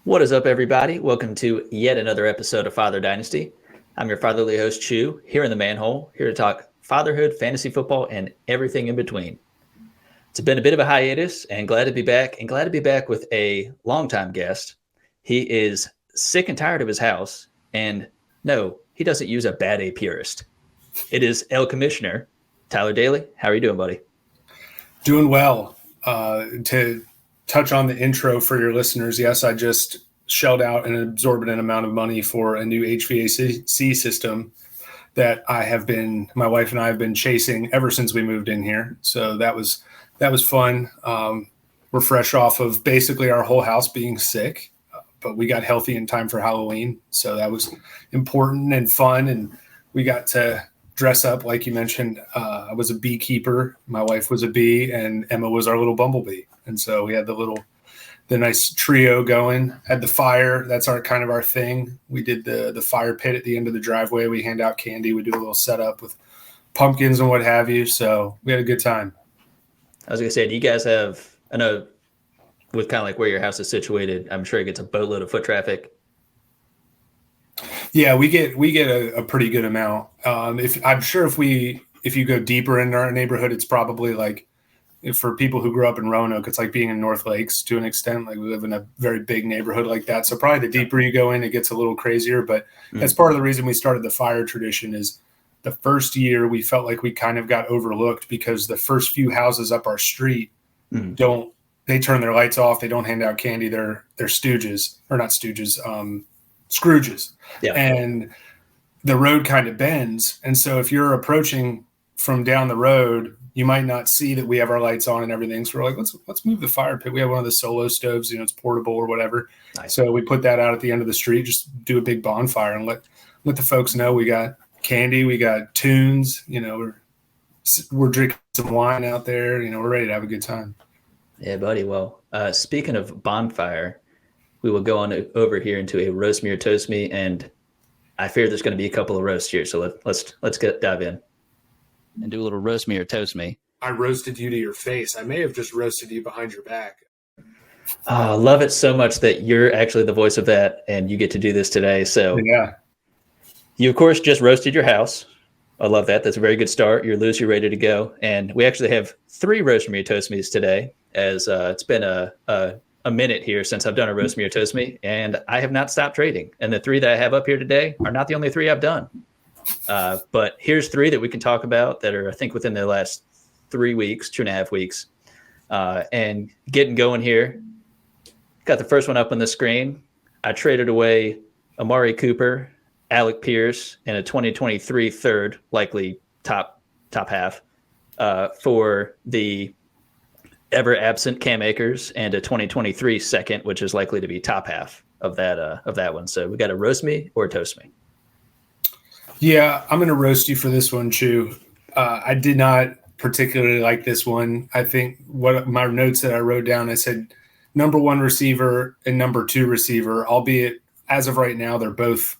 What is up, everybody? Welcome to yet another episode of Father Dynasty. I'm your fatherly host, Chu, here in the manhole, here to talk fatherhood, fantasy football, and everything in between. It's been a bit of a hiatus, and glad to be back, with a longtime guest. He is sick and tired of his house, and no, he doesn't use a bad A purist. It is El Commissioner, Tyler Daly. How are you doing, buddy? Doing well. To touch on the intro for your listeners, yes, I just shelled out an exorbitant amount of money for a new HVAC system that my wife and I have been chasing ever since we moved in here. So that was fun. We're fresh off of basically our whole house being sick, but we got healthy in time for Halloween. So that was important and fun. And we got to dress up, like you mentioned. I was a beekeeper. My wife was a bee, and Emma was our little bumblebee. And so we had the nice trio going. Had the fire. That's our thing. We did the fire pit at the end of the driveway. We hand out candy. We do a little setup with pumpkins and what have you. So we had a good time. I was gonna say, do you guys have? I know with kind of like where your house is situated, I'm sure it gets a boatload of foot traffic. Yeah, we get a pretty good amount. If you go deeper in our neighborhood, it's probably like, for people who grew up in Roanoke, it's like being in North Lakes to an extent. Like, we live in a very big neighborhood like that. So probably the deeper you go in, it gets a little crazier. But that's part of the reason we started the fire tradition. Is the first year we felt like we kind of got overlooked because the first few houses up our street they turn their lights off. They don't hand out candy. They're stooges, or not stooges, Scrooges. Yeah. And the road kind of bends. And so if you're approaching from down the road, you might not see that we have our lights on and everything. So we're like, let's move the fire pit. We have one of the solo stoves, it's portable or whatever. Nice. So we put that out at the end of the street, just do a big bonfire and let the folks know we got candy, we got tunes, we're drinking some wine out there, we're ready to have a good time. Yeah, buddy. Well, speaking of bonfire, we will go on over here into a roast me or toast me, and I fear there's going to be a couple of roasts here. So let's dive in and do a little roast me or toast me. I roasted you to your face. I may have just roasted you behind your back. I love it so much that you're actually the voice of that, and you get to do this today. So yeah, you of course just roasted your house. I love that. That's a very good start. You're loose. You're ready to go. And we actually have 3 roast me or toast me's today, as it's been a minute here since I've done a roast me or toast me, and I have not stopped trading. And the 3 that I have up here today are not the only 3 I've done. But here's 3 that we can talk about that are, I think, within the last 3 weeks, 2.5 weeks, and getting going here. Got the first one up on the screen. I traded away Amari Cooper, Alec Pierce, and a 2023 third, likely top half, for the ever absent Cam Akers and a 2023 second, which is likely to be top half of that one. So we got a roast me or toast me. Yeah, I'm going to roast you for this one, Chu. I did not particularly like this one. I think what my notes that I wrote down, I said number 1 receiver and number 2 receiver, albeit as of right now, they're both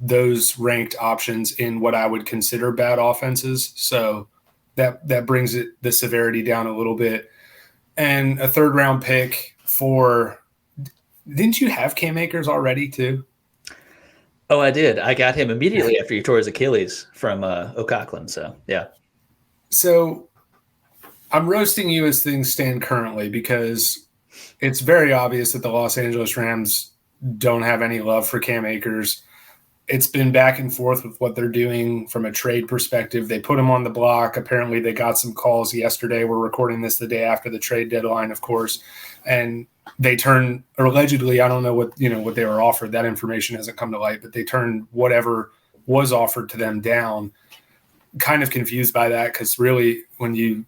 those ranked options in what I would consider bad offenses. So that brings the severity down a little bit. And a 3rd round pick didn't you have Cam Akers already too? Oh, I did. I got him immediately after he tore his Achilles from O'Coughlin. So, yeah. So I'm roasting you as things stand currently because it's very obvious that the Los Angeles Rams don't have any love for Cam Akers. It's been back and forth with what they're doing from a trade perspective. They put him on the block. Apparently they got some calls yesterday. We're recording this the day after the trade deadline, of course. And they turned, or allegedly, I don't know what they were offered. That information hasn't come to light, but they turned whatever was offered to them down. Kind of confused by that, because really when you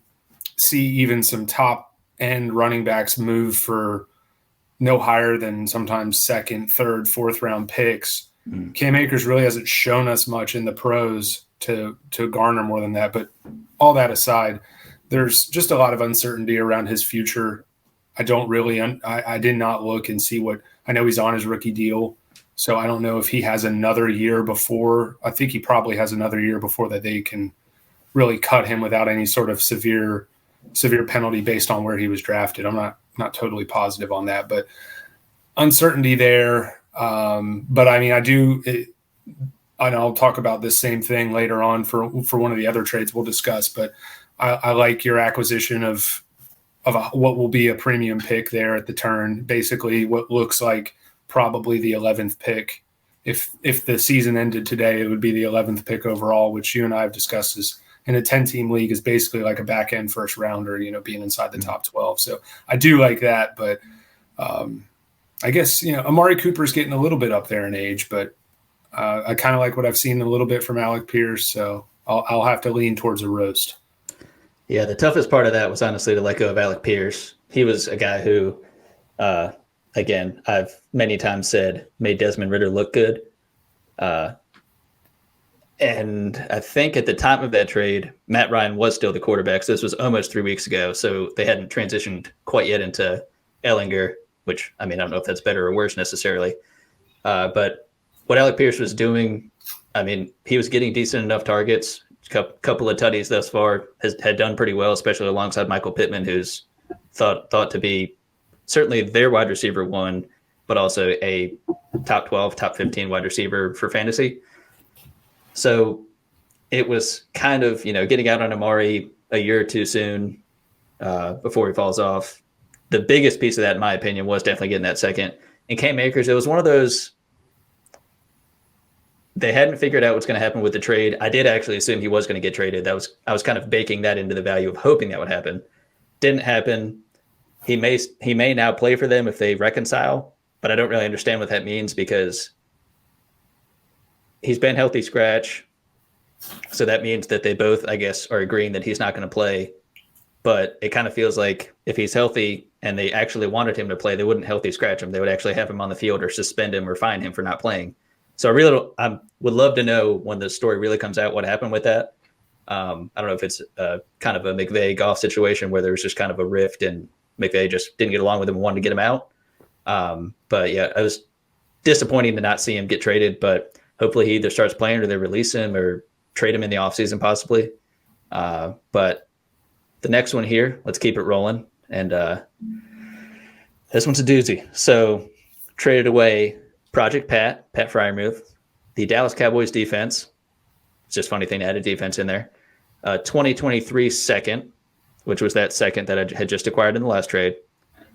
see even some top end running backs move for no higher than sometimes 2nd, 3rd, 4th round picks, Cam Akers really hasn't shown us much in the pros to garner more than that. But all that aside, there's just a lot of uncertainty around his future. I don't really I did not look and see what – I know he's on his rookie deal, So I don't know if he has another year before. I think he probably has another year before that they can really cut him without any sort of severe penalty based on where he was drafted. I'm not totally positive on that, but uncertainty there. But I mean, and I'll talk about this same thing later on for one of the other trades we'll discuss. But I like your acquisition of what will be a premium pick there at the turn. Basically, what looks like probably the 11th pick. If the season ended today, it would be the 11th pick overall, which you and I have discussed is in a 10-team league is basically like a back end first rounder, being inside the top 12. So I do like that, but I guess, Amari Cooper's getting a little bit up there in age, but I kind of like what I've seen a little bit from Alec Pierce. So I'll have to lean towards a roast. Yeah, the toughest part of that was honestly to let go of Alec Pierce. He was a guy who, again, I've many times said made Desmond Ridder look good. And I think at the time of that trade, Matt Ryan was still the quarterback. So this was almost 3 weeks ago. So they hadn't transitioned quite yet into Ellinger, which, I mean, I don't know if that's better or worse necessarily. But what Alec Pierce was doing, I mean, he was getting decent enough targets. Couple of tutties thus far had done pretty well, especially alongside Michael Pittman, who's thought to be certainly their wide receiver one, but also a top 12, top 15 wide receiver for fantasy. So it was kind of, getting out on Amari a year or too soon before he falls off. The biggest piece of that, in my opinion, was definitely getting that second. And Cam Akers, it was one of those, they hadn't figured out what's going to happen with the trade. I did actually assume he was going to get traded. I was kind of baking that into the value of hoping that would happen. Didn't happen. He may now play for them if they reconcile, but I don't really understand what that means because he's been healthy scratch. So that means that they both, I guess, are agreeing that he's not going to play. But it kind of feels like if he's healthy and they actually wanted him to play, they wouldn't healthy scratch him. They would actually have him on the field or suspend him or fine him for not playing. So I would love to know when the story really comes out what happened with that. I don't know if it's kind of a McVay Goff situation where there was just kind of a rift and McVay just didn't get along with him and wanted to get him out. But yeah, it was disappointing to not see him get traded, but hopefully he either starts playing or they release him or trade him in the offseason possibly. But the next one here, let's keep it rolling. And this one's a doozy. So traded away Project Pat Freiermuth, the Dallas Cowboys defense. It's just a funny thing to add a defense in there. 2023 second, which was that second that I had just acquired in the last trade.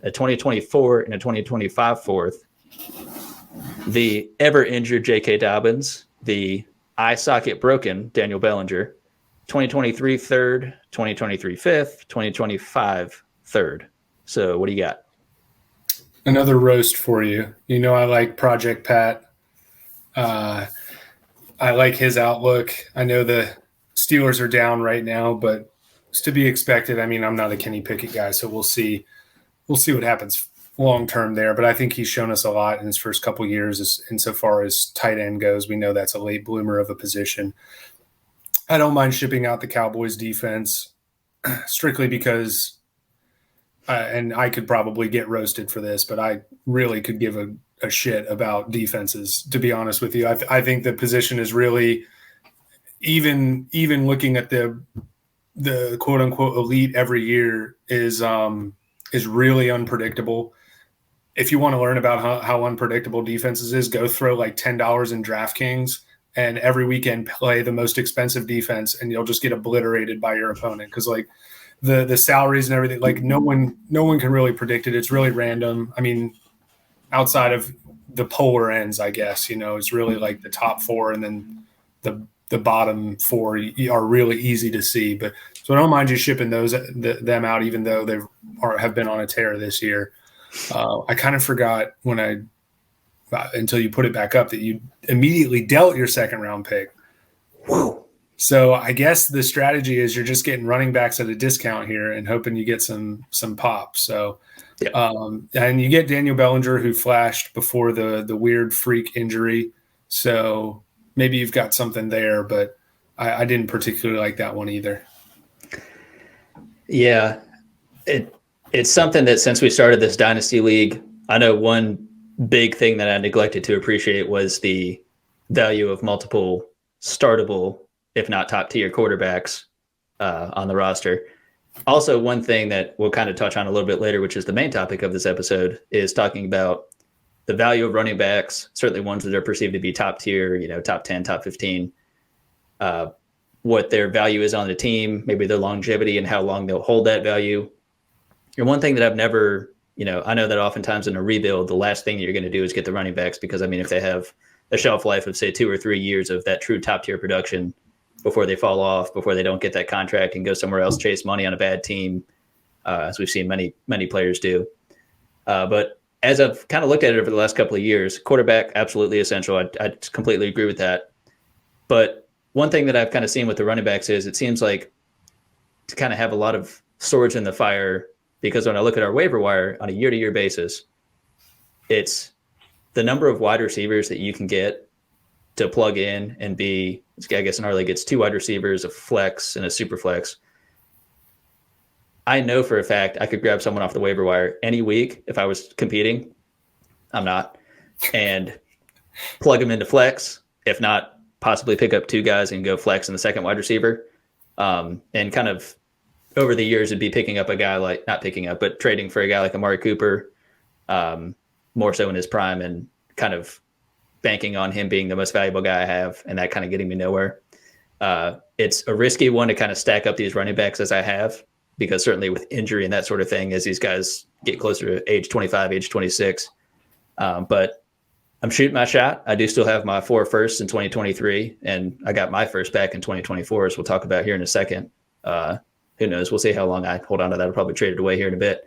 A 2024 and a 2025 fourth. The ever-injured J.K. Dobbins, the eye socket broken Daniel Bellinger, 2023 third, 2023 fifth, 2025 third. So what do you got? Another roast for you. I like Project Pat. I like his outlook. I know the Steelers are down right now, but it's to be expected. I mean, I'm not a Kenny Pickett guy, so we'll see. We'll see what happens long term there. But I think he's shown us a lot in his first couple of years insofar as tight end goes. We know that's a late bloomer of a position. I don't mind shipping out the Cowboys defense strictly because and I could probably get roasted for this, but I really could give a shit about defenses, to be honest with you. I think the position is really, even looking at the quote unquote elite every year is really unpredictable. If you want to learn about how unpredictable defenses is, go throw like $10 in DraftKings and every weekend play the most expensive defense, and you'll just get obliterated by your opponent because like the salaries and everything, like no one can really predict it. It's really random. I mean, outside of the polar ends, I guess, it's really like the top four and then the bottom four are really easy to see. But so I don't mind you shipping them out, even though they have been on a tear this year. I kind of forgot until you put it back up that you immediately dealt your second round pick. Whoa. So I guess the strategy is you're just getting running backs at a discount here and hoping you get some pop. So, yeah. And you get Daniel Bellinger, who flashed before the weird freak injury. So maybe you've got something there, but I didn't particularly like that one either. Yeah, it's something that since we started this Dynasty League, I know one big thing that I neglected to appreciate was the value of multiple startable, if not top tier quarterbacks on the roster. Also, one thing that we'll kind of touch on a little bit later, which is the main topic of this episode, is talking about the value of running backs, certainly ones that are perceived to be top tier, top 10, top 15, what their value is on the team, maybe their longevity and how long they'll hold that value. And one thing that I've never, I know that oftentimes in a rebuild, the last thing you're going to do is get the running backs because, if they have a shelf life of, say, 2 or 3 years of that true top tier production before they fall off, before they don't get that contract and go somewhere else, chase money on a bad team, as we've seen many players do. But as I've kind of looked at it over the last couple of years, quarterback, absolutely essential. I completely agree with that. But one thing that I've kind of seen with the running backs is it seems like to kind of have a lot of swords in the fire, because when I look at our waiver wire on a year-to-year basis, it's the number of wide receivers that you can get to plug in and be, I guess in our league, it's 2 wide receivers, a flex and a super flex. I know for a fact I could grab someone off the waiver wire any week if I was competing. I'm not. And plug them into flex. If not, possibly pick up 2 guys and go flex in the second wide receiver. And kind of over the years, it'd be picking up a guy like, not picking up, but trading for a guy like Amari Cooper, more so in his prime, and kind of banking on him being the most valuable guy I have, and that kind of getting me nowhere. It's a risky one to kind of stack up these running backs as I have, because certainly with injury and that sort of thing, as these guys get closer to age 25, age 26. But I'm shooting my shot. I do still have my 4 firsts in 2023, and I got my first back in 2024, as we'll talk about here in a second. Who knows? We'll see how long I hold on to that. I'll probably trade it away here in a bit.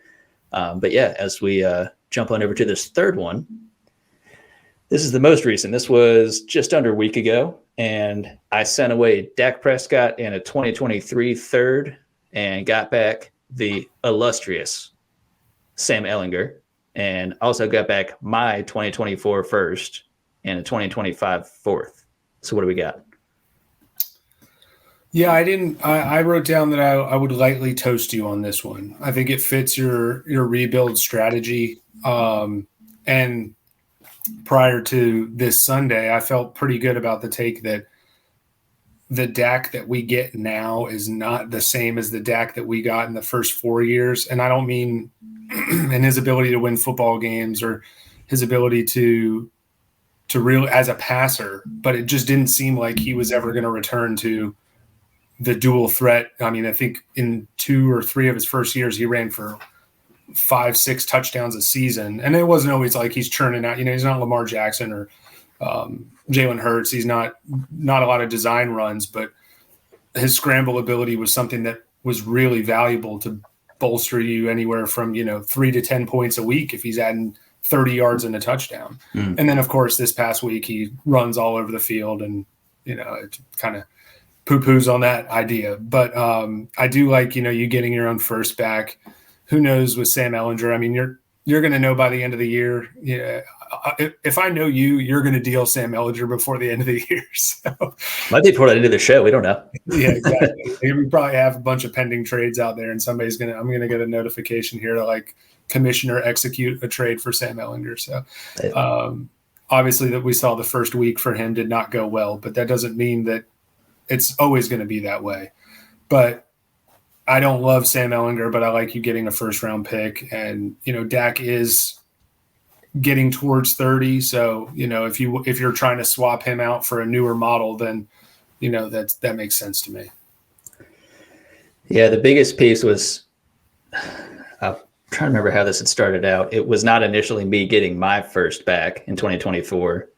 But yeah, as we jump on over to this third one, this is the most recent. This was just under a week ago, and I sent away Dak Prescott and a 2023 third and got back the illustrious Sam Ehlinger, and also got back my 2024 first and a 2025 fourth. So what do we got? Yeah, I wrote down that I would lightly toast you on this one. I think it fits your rebuild strategy. And prior to this Sunday, I felt pretty good about the take that the Dak that we get now is not the same as the Dak that we got in the first 4 years. And I don't mean in his ability to win football games or his ability to real as a passer, but it just didn't seem like he was ever going to return to the dual threat. I think in 2 or 3 of his first years, he ran for 5-6 touchdowns a season. And it wasn't always like he's churning out, he's not Lamar Jackson or Jalen Hurts. He's not a lot of design runs, but his scramble ability was something that was really valuable to bolster you anywhere from, 3 to 10 points a week if he's adding 30 yards and a touchdown. And then, of course, this past week he runs all over the field, and, it kind of poo-poos on that idea. But I do like, you getting your own first back. Who knows with Sam Ehlinger? You're going to know by the end of the year. Yeah, if I know you, you're going to deal Sam Ehlinger before the end of the year. So might be before the end of the show. We don't know. Yeah, exactly. We probably have a bunch of pending trades out there, and I'm going to get a notification here to commissioner execute a trade for Sam Ehlinger. So obviously that we saw the first week for him did not go well, but that doesn't mean that it's always going to be that way. But I don't love Sam Ehlinger, but I like you getting a first-round pick. And, Dak is getting towards 30. So, if you're trying to swap him out for a newer model, then, that makes sense to me. Yeah, the biggest piece was I'm trying to remember how this had started out. It was not initially me getting my first back in 2024.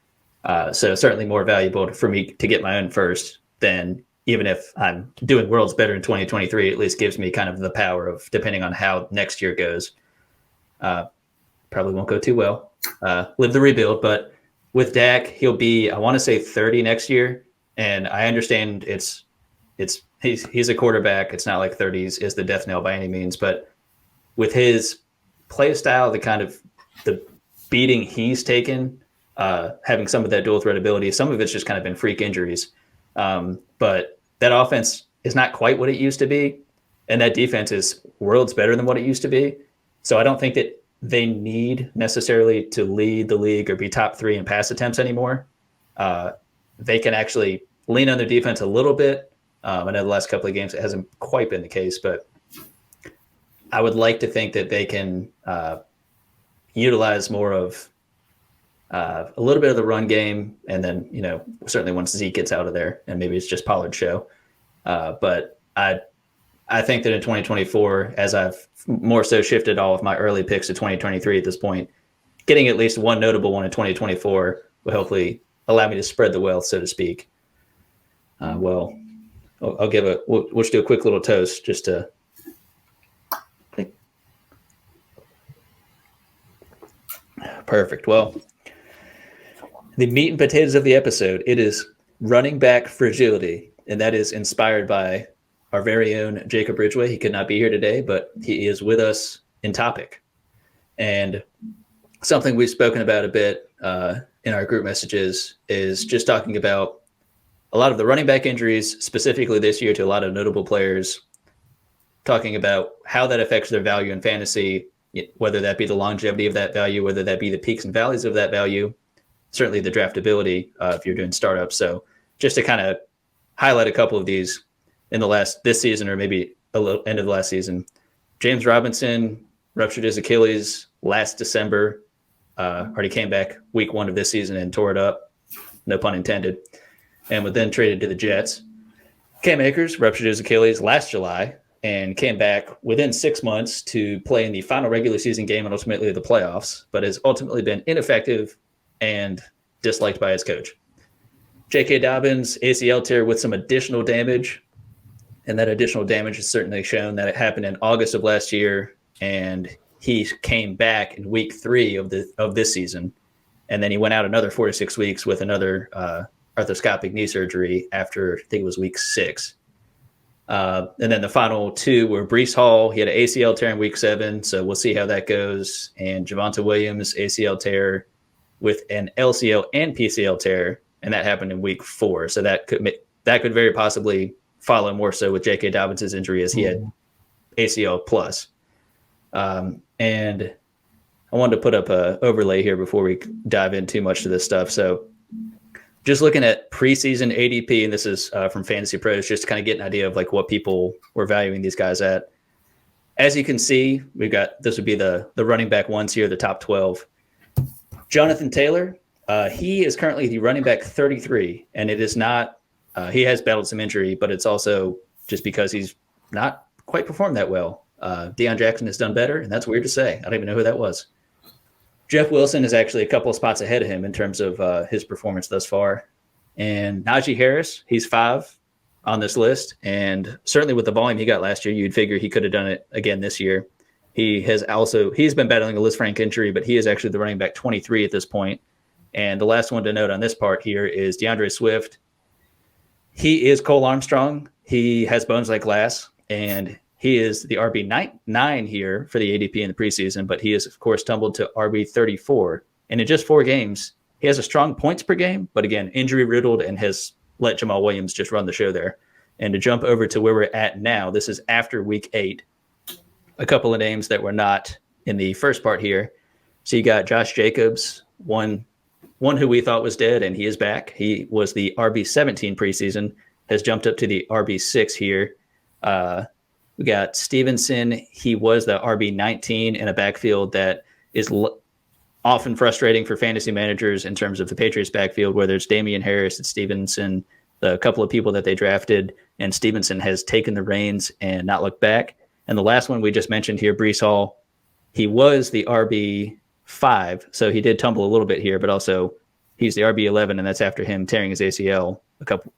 So certainly more valuable for me to get my own first than, even if I'm doing worlds better in 2023, at least gives me kind of the power of, depending on how next year goes, probably won't go too well, live the rebuild. But with Dak, he'll be, I want to say 30 next year. And I understand he's a quarterback. It's not like 30s is the death knell by any means, but with his play style, the beating he's taken, having some of that dual threat ability, some of it's just kind of been freak injuries. But that offense is not quite what it used to be. And that defense is worlds better than what it used to be. So I don't think that they need necessarily to lead the league or be top 3 in pass attempts anymore. They can actually lean on their defense a little bit. I know the last couple of games it hasn't quite been the case, but I would like to think that they can utilize more of a little bit of the run game, and then certainly once Zeke gets out of there, and maybe it's just Pollard's show. But I think that in 2024, as I've more so shifted all of my early picks to 2023 at this point, getting at least one notable one in 2024 will hopefully allow me to spread the wealth, so to speak. Well, I'll give we'll just do a quick little toast just to think. Perfect. Well, the meat and potatoes of the episode, it is running back fragility, and that is inspired by our very own Jacob Ridgway. He could not be here today, but he is with us in topic. And something we've spoken about a bit in our group messages is just talking about a lot of the running back injuries, specifically this year to a lot of notable players, talking about how that affects their value in fantasy, whether that be the longevity of that value, whether that be the peaks and valleys of that value, certainly the draftability if you're doing startups. So just to kind of highlight a couple of these in this season, or maybe a little end of the last season. James Robinson ruptured his Achilles last December. Already came back week 1 of this season and tore it up, no pun intended, and was then traded to the Jets. Cam Akers ruptured his Achilles last July and came back within 6 months to play in the final regular season game and ultimately the playoffs, but has ultimately been ineffective and disliked by his coach. J.K. Dobbins, ACL tear with some additional damage, and that additional damage has certainly shown that it happened in August of last year, and he came back in week 3 of this season, and then he went out another 4 to 6 weeks with another arthroscopic knee surgery after, I think it was week 6. And then the final 2 were Breece Hall. He had an ACL tear in week 7, so we'll see how that goes, and Javonte Williams, ACL tear with an LCL and PCL tear, and that happened in week 4. So that could very possibly follow more so with J.K. Dobbins' injury, as he had ACL plus. And I wanted to put up an overlay here before we dive in too much to this stuff. So just looking at preseason ADP, and this is from Fantasy Pros, just to kind of get an idea of like what people were valuing these guys at. As you can see, this would be the running back ones here, the top 12. Jonathan Taylor, he is currently the running back 33, and it is not, he has battled some injury, but it's also just because he's not quite performed that well. Deion Jackson has done better, and that's weird to say. I don't even know who that was. Jeff Wilson is actually a couple of spots ahead of him in terms of his performance thus far. And Najee Harris, he's 5 on this list, and certainly with the volume he got last year, you'd figure he could have done it again this year. He's been battling a Liz Frank injury, but he is actually the running back 23 at this point. And the last one to note on this part here is DeAndre Swift. He is Cole Armstrong. He has bones like glass, and he is the RB9 here for the ADP in the preseason, but he is, of course, tumbled to RB34. And in just 4 games, he has a strong points per game, but again, injury-riddled and has let Jamal Williams just run the show there. And to jump over to where we're at now, this is after week 8. A couple of names that were not in the first part here. So you got Josh Jacobs, one who we thought was dead, and he is back. He was the RB17 preseason, has jumped up to the RB6 here. We got Stevenson. He was the RB19 in a backfield that is often frustrating for fantasy managers in terms of the Patriots backfield, whether it's Damian Harris and Stevenson, the couple of people that they drafted, and Stevenson has taken the reins and not looked back. And the last one we just mentioned here, Breece Hall, he was the RB5, so he did tumble a little bit here, but also he's the RB11, and that's after him tearing his ACL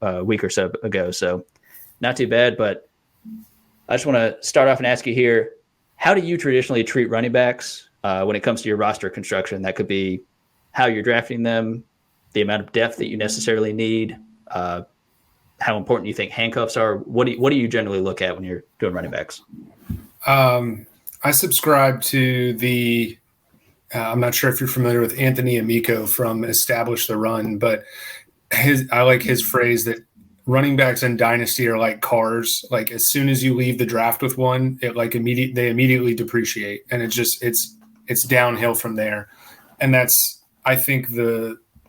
a week or so ago. So not too bad, but I just want to start off and ask you here, how do you traditionally treat running backs when it comes to your roster construction? That could be how you're drafting them, the amount of depth that you necessarily need, how important you think handcuffs are. What do you generally look at when you're doing running backs? I subscribe to the I'm not sure if you're familiar with Anthony Amico from Establish the Run, but I like his phrase that running backs in Dynasty are like cars. Like as soon as you leave the draft with one, they immediately depreciate. And it's it's downhill from there. And that's, I think,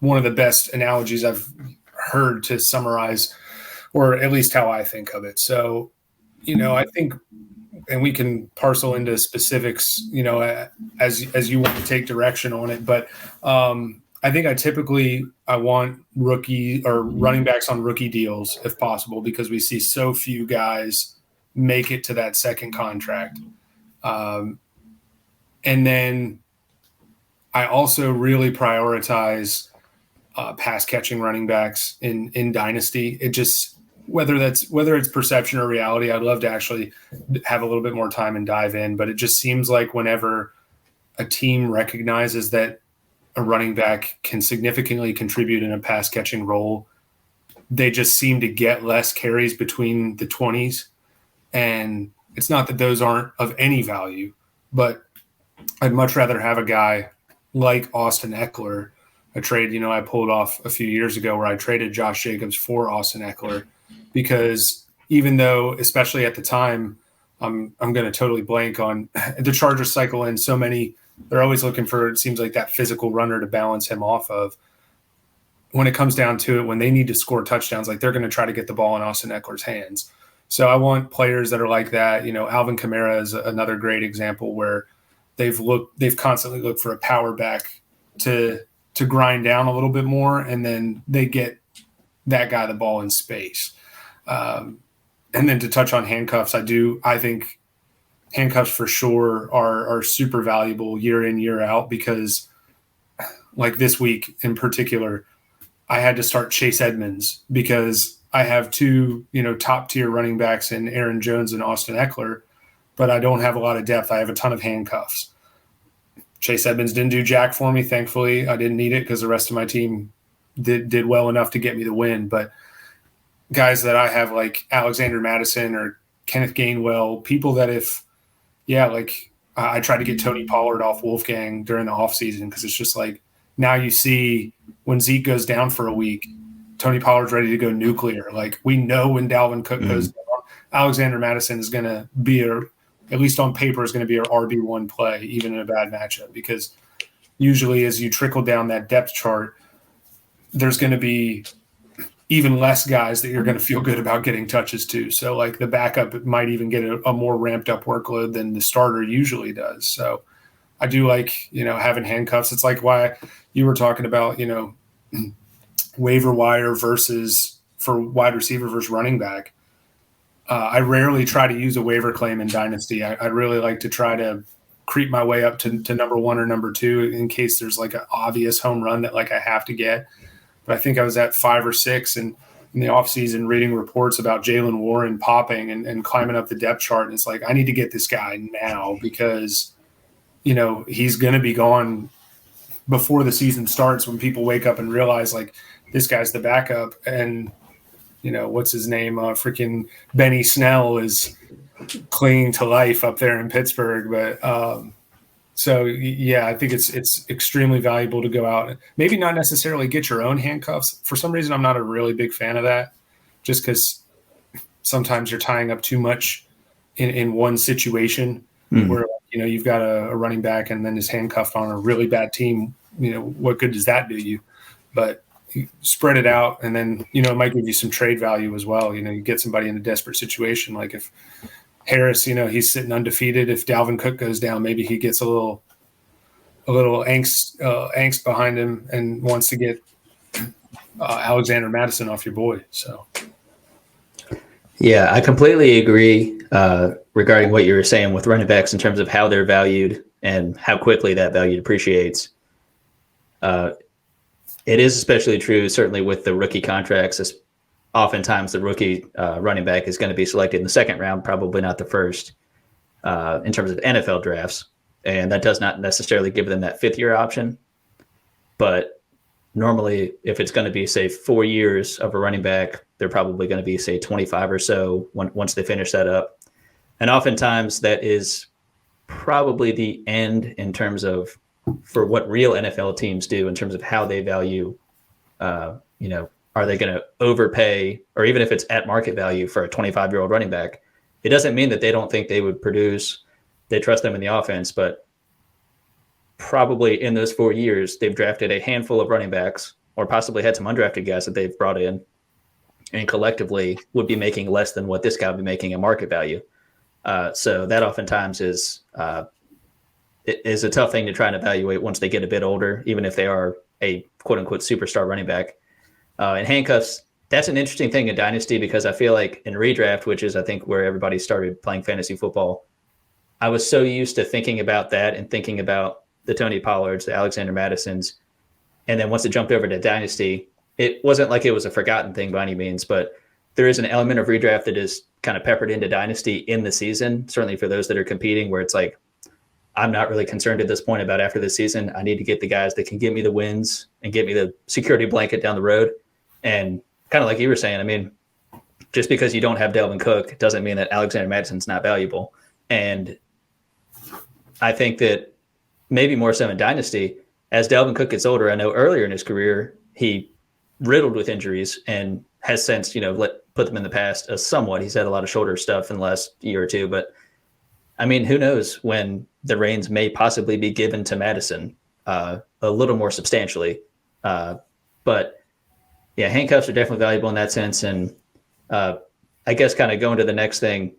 one of the best analogies I've heard to summarize, or at least how I think of it. So, I think, and we can parcel into specifics, as you want to take direction on it. But I think I want rookie or running backs on rookie deals if possible, because we see so few guys make it to that second contract. And then I also really prioritize pass catching running backs in Dynasty. It just, whether it's perception or reality, I'd love to actually have a little bit more time and dive in, but it just seems like whenever a team recognizes that a running back can significantly contribute in a pass catching role, they just seem to get less carries between the 20s. And it's not that those aren't of any value, but I'd much rather have a guy like Austin Eckler, a trade, I pulled off a few years ago where I traded Josh Jacobs for Austin Eckler, because even though, especially at the time, I'm going to totally blank on the Chargers cycle in so many, they're always looking for, it seems like, that physical runner to balance him off of. When it comes down to it, when they need to score touchdowns, like, they're going to try to get the ball in Austin Eckler's hands. So I want players that are like that. Alvin Kamara is another great example where they've constantly looked for a power back to grind down a little bit more, and then they get that guy the ball in space. And then to touch on handcuffs, I think handcuffs for sure are super valuable year in, year out, because like this week in particular, I had to start Chase Edmonds because I have two, top tier running backs in Aaron Jones and Austin Eckler, but I don't have a lot of depth. I have a ton of handcuffs. Chase Edmonds didn't do jack for me. Thankfully, I didn't need it because the rest of my team did well enough to get me the win. But guys that I have, like Alexander Madison or Kenneth Gainwell, people that I tried to get Tony Pollard off Wolfgang during the offseason, because it's just like, now you see when Zeke goes down for a week, Tony Pollard's ready to go nuclear. Like, we know when Dalvin Cook goes down, Alexander Madison is going to be at least on paper, is going to be an RB1 play, even in a bad matchup, because usually as you trickle down that depth chart, there's going to be even less guys that you're going to feel good about getting touches to. So like the backup might even get a more ramped up workload than the starter usually does. So I do like, having handcuffs. It's like why you were talking about, waiver wire versus for wide receiver versus running back. I rarely try to use a waiver claim in Dynasty. I really like to try to creep my way up to number one or number two in case there's like an obvious home run that like I have to get. But I think I was at 5 or 6 and in the offseason reading reports about Jalen Warren popping and climbing up the depth chart. And it's like, I need to get this guy now because, he's going to be gone before the season starts, when people wake up and realize like this guy's the backup. And, what's his name? Freaking Benny Snell is clinging to life up there in Pittsburgh. But so, yeah, I think it's extremely valuable to go out and maybe not necessarily get your own handcuffs. For some reason, I'm not a really big fan of that, just because sometimes you're tying up too much in one situation where, you've got a running back and then is handcuffed on a really bad team. What good does that do you? But you spread it out, and then, it might give you some trade value as well. You get somebody in a desperate situation. Like if Harris, he's sitting undefeated. If Dalvin Cook goes down, maybe he gets a little angst behind him and wants to get Alexander Madison off your boy. So, yeah, I completely agree regarding what you were saying with running backs in terms of how they're valued and how quickly that value depreciates. It is especially true, certainly with the rookie contracts. Oftentimes the rookie running back is going to be selected in the second round, probably not the first, in terms of NFL drafts. And that does not necessarily give them that fifth-year option. But normally, if it's going to be, say, 4 years of a running back, they're probably going to be, say, 25 or so once they finish that up. And oftentimes that is probably the end in terms of for what real NFL teams do in terms of how they value, are they going to overpay, or even if it's at market value for a 25-year-old running back, it doesn't mean that they don't think they would produce. They trust them in the offense, but probably in those 4 years, they've drafted a handful of running backs or possibly had some undrafted guys that they've brought in and collectively would be making less than what this guy would be making in market value. So that oftentimes is a tough thing to try and evaluate once they get a bit older, even if they are a quote unquote superstar running back. And handcuffs, that's an interesting thing in Dynasty because I feel like in redraft, which is I think where everybody started playing fantasy football, I was so used to thinking about that and thinking about the Tony Pollards, the Alexander Madisons. And then once it jumped over to Dynasty, it wasn't like it was a forgotten thing by any means, but there is an element of redraft that is kind of peppered into Dynasty in the season, certainly for those that are competing, where it's like, I'm not really concerned at this point about after this season. I need to get the guys that can give me the wins and give me the security blanket down the road. And kind of like you were saying, I mean, just because you don't have Dalvin Cook doesn't mean that Alexander Madison's not valuable. And I think that maybe more so in Dynasty, as Dalvin Cook gets older, I know earlier in his career, he riddled with injuries and has since, put them in the past somewhat. He's had a lot of shoulder stuff in the last year or two, but I mean, who knows when the reins may possibly be given to Madison a little more substantially. But yeah, handcuffs are definitely valuable in that sense. And I guess kind of going to the next thing,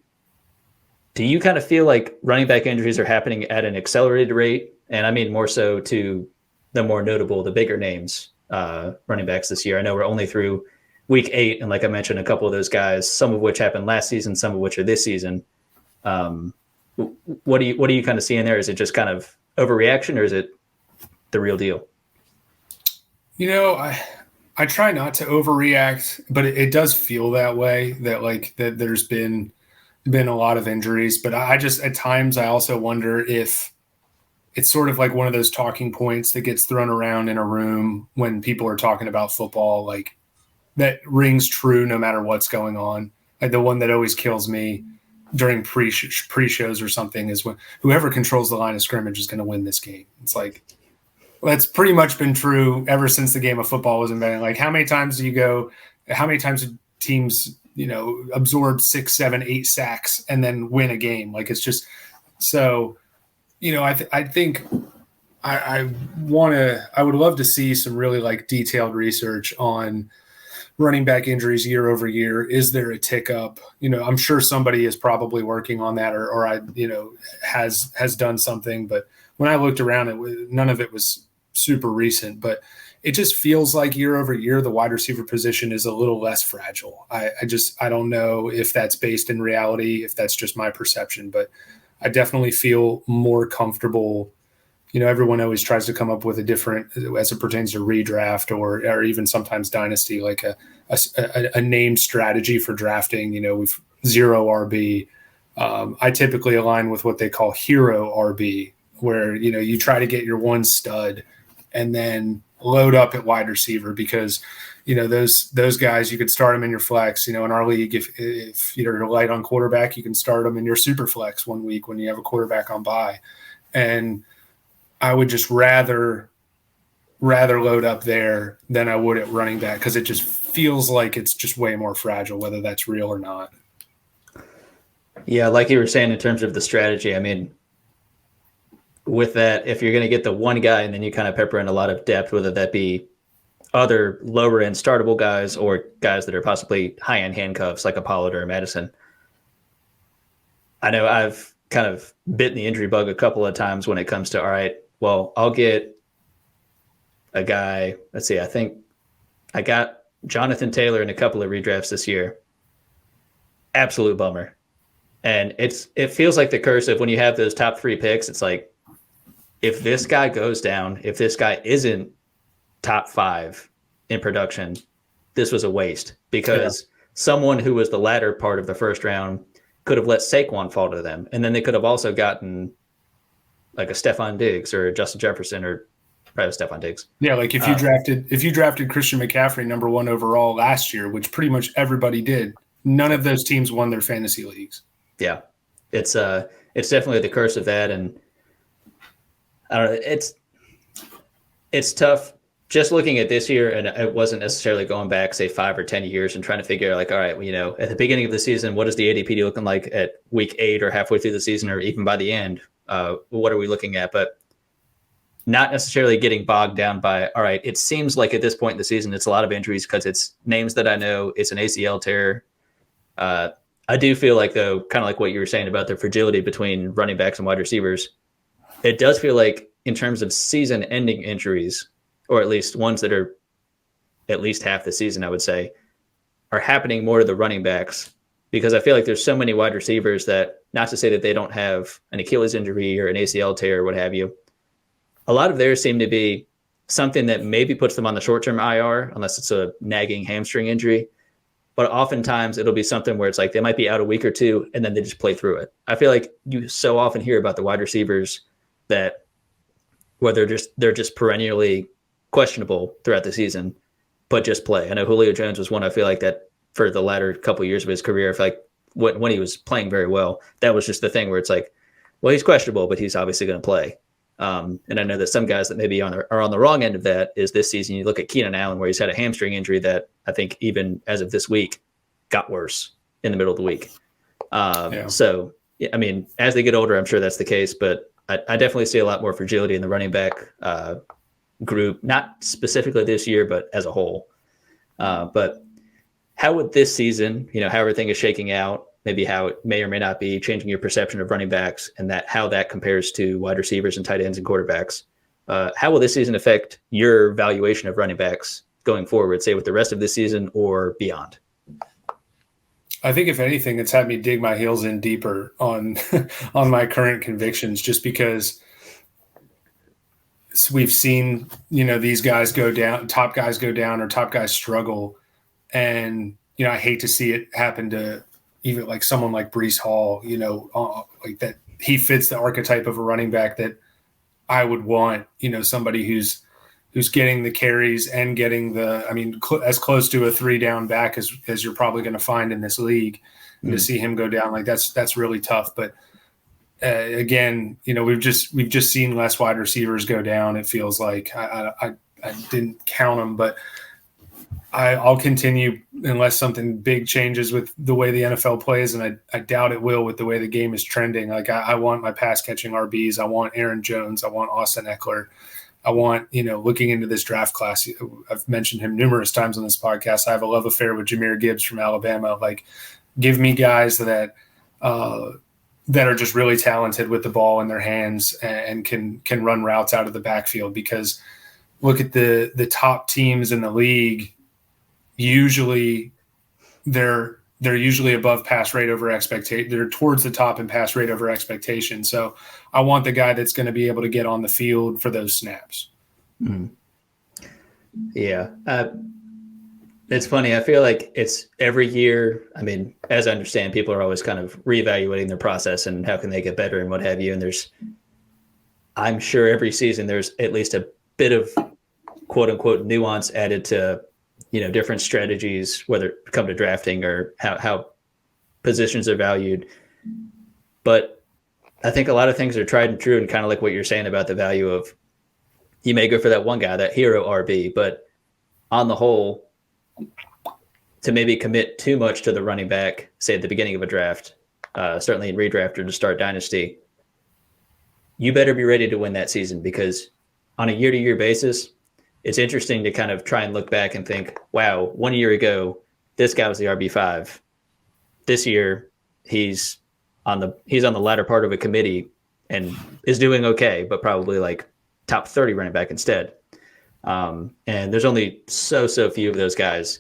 do you kind of feel like running back injuries are happening at an accelerated rate? And I mean more so to the more notable, the bigger names running backs this year. I know we're only through week 8. And like I mentioned, a couple of those guys, some of which happened last season, some of which are this season. What do you kind of see in there? Is it just kind of overreaction or is it the real deal? I try not to overreact, but it does feel that way that there's been a lot of injuries, but I just, at times I also wonder if it's sort of like one of those talking points that gets thrown around in a room when people are talking about football, like that rings true no matter what's going on. Like the one that always kills me during pre-shows or something is when whoever controls the line of scrimmage is going to win this game. It's like, well, that's pretty much been true ever since the game of football was invented. Like how many times do teams, absorb 6, 7, 8 sacks and then win a game? Like it's just so, I think I would love to see some really like detailed research on running back injuries year over year. Is there a tick up? I'm sure somebody is probably working on that or has done something. But when I looked around, none of it was super recent. But it just feels like year over year, the wide receiver position is a little less fragile. I don't know if that's based in reality, if that's just my perception, but I definitely feel more comfortable. Everyone always tries to come up with a different, as it pertains to redraft or even sometimes Dynasty, like a named strategy for drafting, with 0 RB. I typically align with what they call hero RB, where, you try to get your one stud and then load up at wide receiver because, those guys, you could start them in your flex. In our league, if you're light on quarterback, you can start them in your super flex one week when you have a quarterback on bye. And I would just rather load up there than I would at running back because it just feels like it's just way more fragile, whether that's real or not. Yeah, like you were saying in terms of the strategy, I mean, with that, if you're going to get the one guy and then you kind of pepper in a lot of depth, whether that be other lower end startable guys or guys that are possibly high end handcuffs like a Pollard or a Madison. I know I've kind of bitten the injury bug a couple of times when it comes to, all right, well, I'll get a guy. Let's see. I think I got Jonathan Taylor in a couple of redrafts this year. Absolute bummer. And it feels like the curse of when you have those top 3 picks, it's like, if this guy goes down, if this guy isn't top 5 in production, this was a waste because someone who was the latter part of the first round could have let Saquon fall to them. And then they could have also gotten like a Stephon Diggs or Justin Jefferson or probably Stephon Diggs. Yeah, like if you drafted Christian McCaffrey number 1 overall last year, which pretty much everybody did, none of those teams won their fantasy leagues. Yeah. It's definitely the curse of that. And I don't know, it's tough just looking at this year, and it wasn't necessarily going back, say, 5 or 10 years and trying to figure out, like, all right, well, at the beginning of the season, what is the ADP looking like at week 8 or halfway through the season or even by the end? What are we looking at? But not necessarily getting bogged down by, all right, it seems like at this point in the season, it's a lot of injuries because it's names that I know, it's an ACL tear. I do feel like, though, kind of like what you were saying about the fragility between running backs and wide receivers, it does feel like in terms of season-ending injuries, or at least ones that are at least half the season, I would say, are happening more to the running backs, because I feel like there's so many wide receivers that, not to say that they don't have an Achilles injury or an ACL tear or what have you, a lot of theirs seem to be something that maybe puts them on the short-term IR, unless it's a nagging hamstring injury. But oftentimes it'll be something where it's like they might be out a week or two and then they just play through it. I feel like you so often hear about the wide receivers that where they're just perennially questionable throughout the season, but just play. I know Julio Jones was one, I feel like, that for the latter couple of years of his career, I feel like when he was playing very well, that was just the thing where it's like, well, he's questionable, but he's obviously going to play. And I know that some guys that maybe are on the wrong end of that is this season. You look at Keenan Allen, where he's had a hamstring injury that I think even as of this week got worse in the middle of the week. So, I mean, as they get older, I'm sure that's the case, but I definitely see a lot more fragility in the running back group, not specifically this year, but as a whole. But how would this season, how everything is shaking out, maybe how it may or may not be changing your perception of running backs and how that compares to wide receivers and tight ends and quarterbacks. How will this season affect your valuation of running backs going forward, say with the rest of this season or beyond? I think if anything, it's had me dig my heels in deeper on on my current convictions, just because we've seen, these guys go down, top guys go down, or top guys struggle. And, I hate to see it happen to even like someone like Breece Hall, like that. He fits the archetype of a running back that I would want, somebody who's getting the carries and getting as close to a 3-down back as you're probably going to find in this league. And to see him go down, like that's really tough. But again, we've just seen less wide receivers go down. It feels like I didn't count them, but I'll continue unless something big changes with the way the NFL plays, and I doubt it will with the way the game is trending. Like I want my pass catching RBs. I want Aaron Jones. I want Austin Eckler. I want, looking into this draft class, I've mentioned him numerous times on this podcast. I have a love affair with Jahmyr Gibbs from Alabama. Like, give me guys that are just really talented with the ball in their hands and can run routes out of the backfield. Because look at the top teams in the league. Usually they're usually above pass rate over expectation. They're towards the top in pass rate over expectation. So I want the guy that's going to be able to get on the field for those snaps. Mm. Yeah. It's funny. I feel like it's every year. I mean, as I understand, people are always kind of reevaluating their process and how can they get better and what have you. And I'm sure every season there's at least a bit of quote unquote nuance added to, different strategies, whether it come to drafting or how positions are valued. But I think a lot of things are tried and true, and kind of like what you're saying about the value of, you may go for that one guy, that hero RB, but on the whole, to maybe commit too much to the running back, say at the beginning of a draft, certainly in redraft or to start Dynasty, you better be ready to win that season, because on a year-to-year basis, it's interesting to kind of try and look back and think, wow, 1 year ago, this guy was the RB5. This year, he's on the latter part of a committee and is doing okay, but probably like top 30 running back instead. And there's only so few of those guys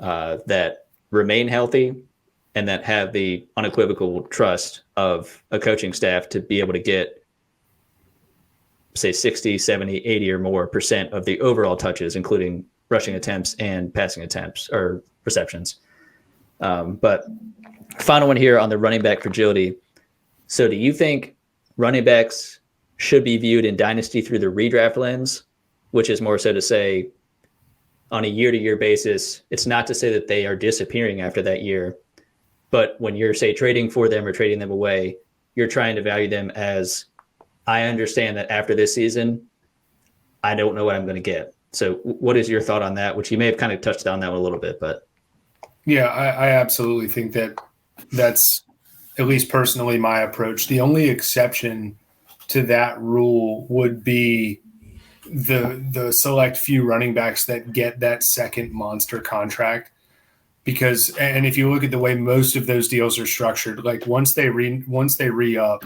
that remain healthy and that have the unequivocal trust of a coaching staff to be able to get, say, 60, 70, 80 or more % of the overall touches, including rushing attempts and passing attempts or receptions. But final one here on the running back fragility. So do you think running backs should be viewed in Dynasty through the redraft lens, which is more so to say on a year-to-year basis, it's not to say that they are disappearing after that year, but when you're, say, trading for them or trading them away, you're trying to value them as, I understand that after this season, I don't know what I'm going to get. So what is your thought on that, which you may have kind of touched on that one a little bit, but. Yeah, I absolutely think that's at least personally my approach. The only exception to that rule would be the select few running backs that get that second monster contract. Because, and if you look at the way most of those deals are structured, like once they re-up,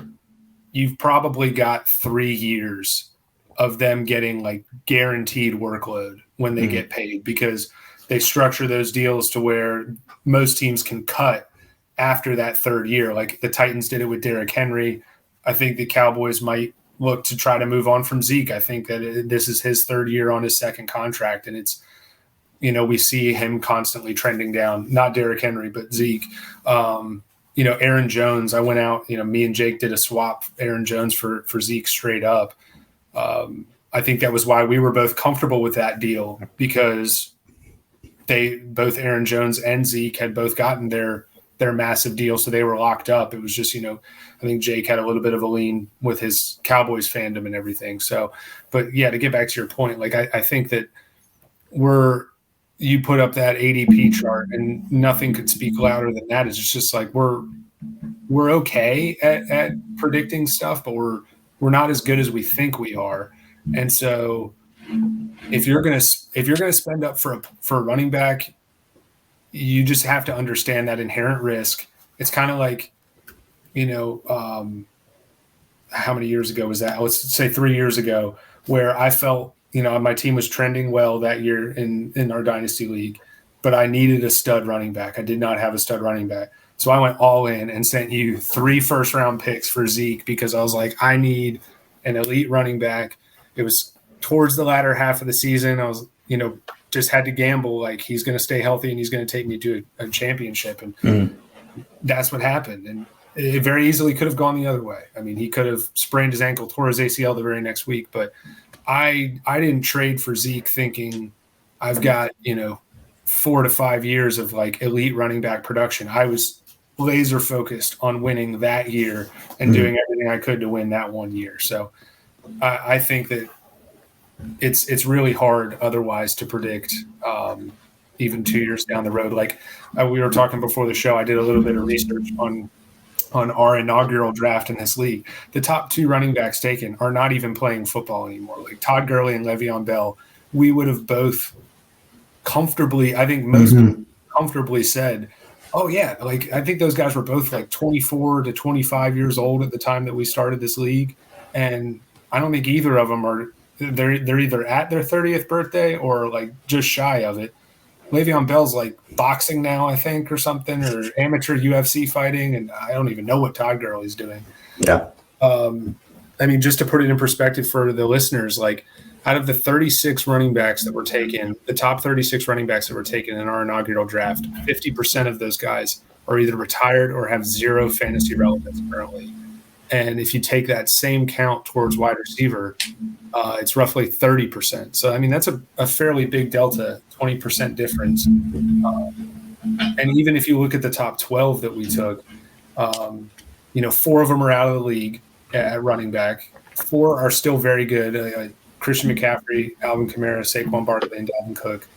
you've probably got 3 years of them getting like guaranteed workload when they get paid, because they structure those deals to where most teams can cut after that 3rd year. Like the Titans did it with Derrick Henry. I think the Cowboys might look to try to move on from Zeke. I think that this is his 3rd year on his 2nd contract, and it's, we see him constantly trending down, not Derrick Henry, but Zeke. Aaron Jones, I went out, me and Jake did a swap, Aaron Jones for Zeke straight up. I think that was why we were both comfortable with that deal, because both Aaron Jones and Zeke had both gotten their massive deal. So they were locked up. It was just, I think Jake had a little bit of a lean with his Cowboys fandom and everything. So, but yeah, to get back to your point, like I think that you put up that ADP chart and nothing could speak louder than that. It's just like we're okay at predicting stuff, but we're not as good as we think we are. And so if you're gonna spend up for a running back, you just have to understand that inherent risk. It's kind of like, how many years ago was that? Let's say 3 years ago, where I felt, my team was trending well that year in our Dynasty league, but I needed a stud running back. I did not have a stud running back. So I went all in and sent you 3 first-round picks for Zeke, because I was like, I need an elite running back. It was towards the latter half of the season. I was, just had to gamble, like he's going to stay healthy and he's going to take me to a championship. And that's what happened. And it very easily could have gone the other way. I mean, he could have sprained his ankle, tore his ACL the very next week, but I didn't trade for Zeke thinking I've got, 4 to 5 years of like elite running back production. I was laser focused on winning that year and doing everything I could to win that 1 year. So I think that it's really hard otherwise to predict, even 2 years down the road. Like we were talking before the show, I did a little bit of research on our inaugural draft in this league. The top 2 running backs taken are not even playing football anymore. Like Todd Gurley and Le'Veon Bell, we would have both comfortably, I think most comfortably said, oh yeah, like I think those guys were both like 24 to 25 years old at the time that we started this league. And I don't think either of them they're either at their 30th birthday or like just shy of it. Le'Veon Bell's like boxing now, I think, or something, or amateur UFC fighting, and I don't even know what Todd Gurley's doing. Yeah. I mean, just to put it in perspective for the listeners, like out of the 36 running backs that were taken, the top 36 running backs that were taken in our inaugural draft, 50% of those guys are either retired or have 0 fantasy relevance currently. And if you take that same count towards wide receiver, it's roughly 30%. So, I mean, that's a fairly big delta, 20% difference. And even if you look at the top 12 that we took, 4 of them are out of the league at running back. 4 are still very good. Christian McCaffrey, Alvin Kamara, Saquon Barkley, and Dalvin Cook.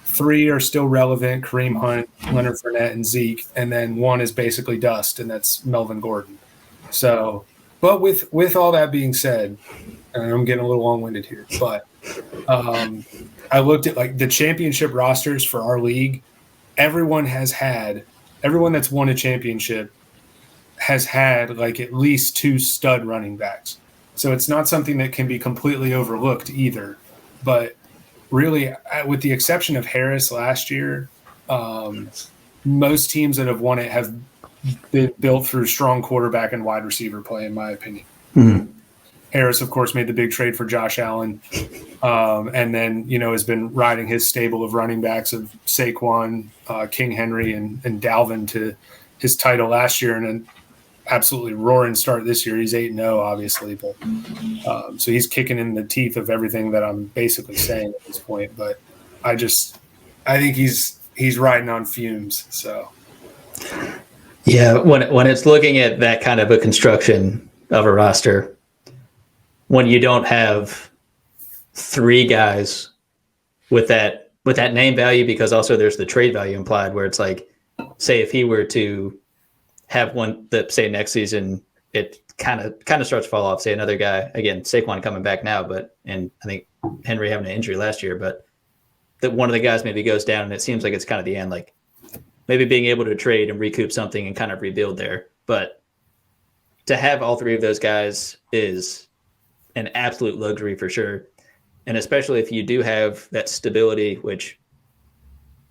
3 are still relevant: Kareem Hunt, Leonard Fournette, and Zeke. And then 1 is basically dust, and that's Melvin Gordon. So, but with all that being said, and I'm getting a little long-winded here, but I looked at like the championship rosters for our league. Everyone that's won a championship has had like at least 2 stud running backs. So it's not something that can be completely overlooked either. But really, with the exception of Harris last year, most teams that have won it have been built through strong quarterback and wide receiver play, in my opinion. Harris, of course, made the big trade for Josh Allen, and then, has been riding his stable of running backs of Saquon, King Henry, and Dalvin to his title last year, and an absolutely roaring start this year. He's 8-0, obviously, but so he's kicking in the teeth of everything that I'm basically saying at this point. But I think he's riding on fumes. So. Yeah, when it's looking at that kind of a construction of a roster, when you don't have 3 guys with that name value, because also there's the trade value implied, where it's like, say if he were to have one that, say, next season it kind of starts to fall off. Say another guy, again, Saquon coming back now, and I think Henry having an injury last year, but that one of the guys maybe goes down, and it seems like it's kind of the end. Like maybe being able to trade and recoup something and kind of rebuild there. But to have all three of those guys is an absolute luxury for sure. And especially if you do have that stability, which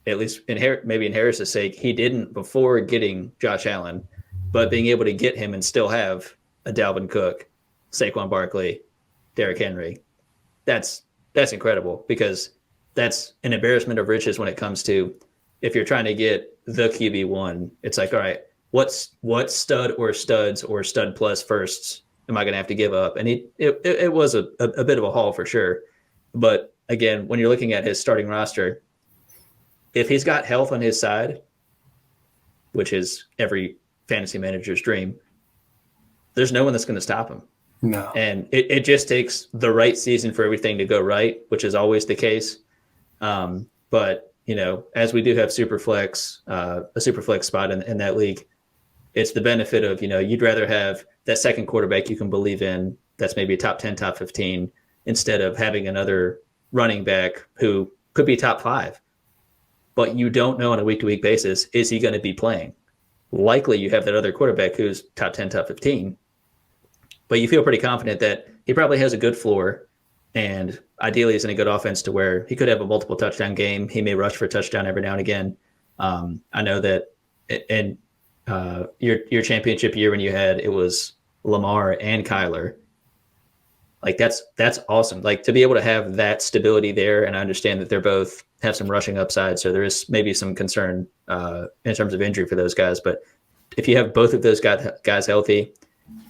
at least maybe in Harris's sake, he didn't before getting Josh Allen, but being able to get him and still have a Dalvin Cook, Saquon Barkley, Derrick Henry, that's incredible, because that's an embarrassment of riches when it comes to if you're trying to get the QB1. It's like, all right, what stud or studs or stud plus firsts am I going to have to give up? And it was a bit of a haul for sure. But again, when you're looking at his starting roster, if he's got health on his side, which is every fantasy manager's dream, there's no one that's going to stop him. No. And it just takes the right season for everything to go right, which is always the case. But, as we do have a super flex spot in that league, it's the benefit of, you'd rather have that second quarterback you can believe in that's maybe top 10, top 15, instead of having another running back who could be top 5. But you don't know on a week-to-week basis, is he going to be playing? Likely you have that other quarterback who's top 10, top 15. But you feel pretty confident that he probably has a good floor, and ideally is in a good offense to where he could have a multiple touchdown game. He may rush for a touchdown every now and again. I know that in your championship year when it was Lamar and Kyler, like that's awesome. Like to be able to have that stability there, and I understand that they're both have some rushing upside, so there is maybe some concern in terms of injury for those guys. But if you have both of those guys healthy,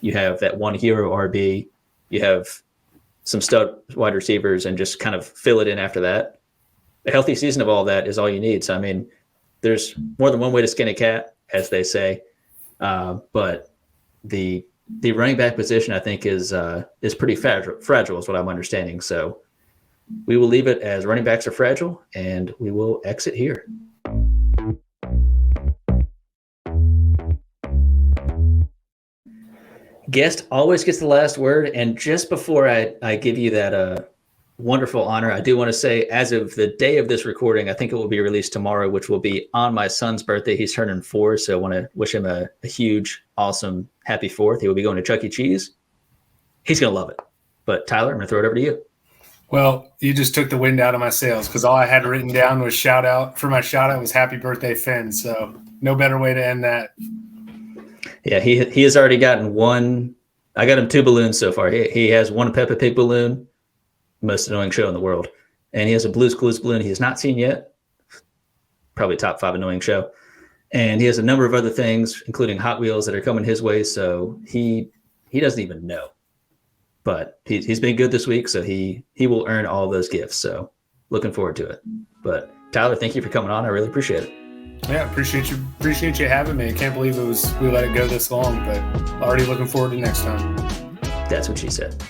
you have that one hero RB, you have some stud wide receivers, and just kind of fill it in after that. A healthy season of all that is all you need. So, I mean, there's more than one way to skin a cat, as they say. But the running back position, I think, is pretty fragile is what I'm understanding. So we will leave it as running backs are fragile, and we will exit here. Guest always gets the last word. And just before I give you that wonderful honor, I do want to say, as of the day of this recording, I think it will be released tomorrow, which will be on my son's birthday. He's turning 4, so I want to wish him a huge, awesome, happy 4th. He will be going to Chuck E. Cheese. He's going to love it. But Tyler, I'm going to throw it over to you. Well, you just took the wind out of my sails, because all I had written down was shout out was happy birthday, Finn. So no better way to end that. Yeah, he has already gotten one. I got him 2 balloons so far. He has one Peppa Pig balloon, most annoying show in the world, and he has a Blue's Clues balloon he has not seen yet, probably top 5 annoying show. And he has a number of other things, including Hot Wheels, that are coming his way, so he doesn't even know. But he's been good this week, so he will earn all those gifts. So looking forward to it. But Tyler, thank you for coming on. I really appreciate it. Yeah, appreciate you having me. I can't believe we let it go this long, but already looking forward to next time. That's what she said.